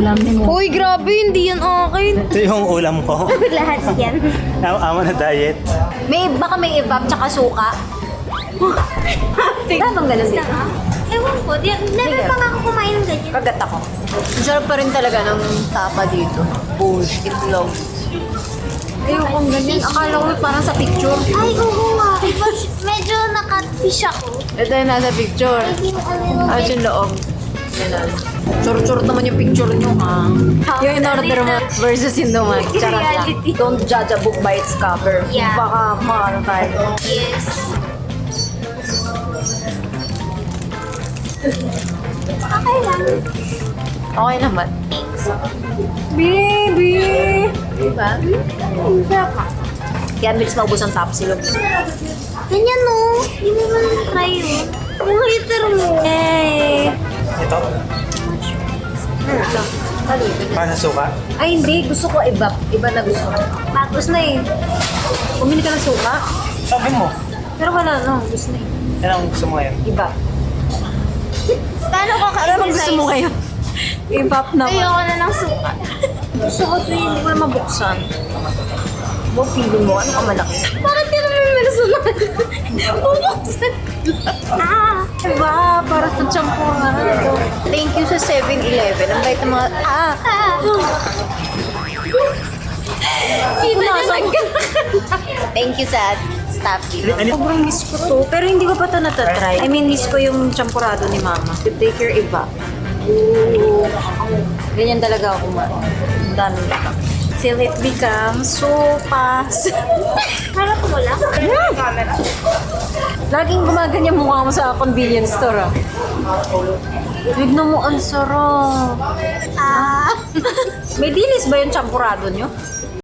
ulam mo. Uy, grabe, hindi yan akin. Ito yung ulam ko. Lahat yan. Ama na diet. Baka may evap tsaka suka. Tamang ganun din. Ewan ko, never pa nga ako kumain ng ganyan. Kagat ako. Ang sarap pa rin talaga ng tapa dito. Bush, itlog. Ayokong ganyan. Akala ko parang sa picture. Ay, oo nga. Diba, medyo nakatfish ako. Ito yung nasa picture. Naging ano Ayos yung loob. Ganun. Chur-chur naman yung picture nyo, ha? Yung in-order mo versus yung naman. Charot lang. Reality. Don't judge a book by its cover. Yeah. Baka maano tayo. Yes. Okay lang. Okay naman. Thanks. Baby! Diba? Sarap ka. Kaya bilis maubos ang top silog. Ganyan no. Hindi mo man try yun. Yung liter mo. Hey! Ito, para sa suka. Ay, hindi. Gusto ko iba. Iba na gusto ko. Tapos na eh. Bumili ka ng suka. Sabi mo. Pero wala na. Gusto na eh. Yan ang gusto mo ngayon. Iba. Paano ko Ano bang gusto mo ngayon? Ibap naman. Ayoko na ng suka. Gusto ko ito hindi ko na mabuksan. Mo, feeling mo, ano ka malaki? Bakit ka naman personal? Bubuksan ko lang. Ah! Diba? Para sa champuran. Thank you sa 7-Eleven. Ang bait ng mga... Ah! Kita naman ka. Thank you sa staff dito. Ano? Sobrang miss ko to. Pero hindi ko pa ito natatry. I mean, miss ko yung champurado ni Mama. You take your iba. Ooh. Ganyan talaga ako kumain. Ang dami lang. Till it becomes sopas. Harap mo lang. Laging gumaganyan mukha mo sa convenience store. Tignan mo, ang sarap. Ah! May dilis ba yung champurado nyo?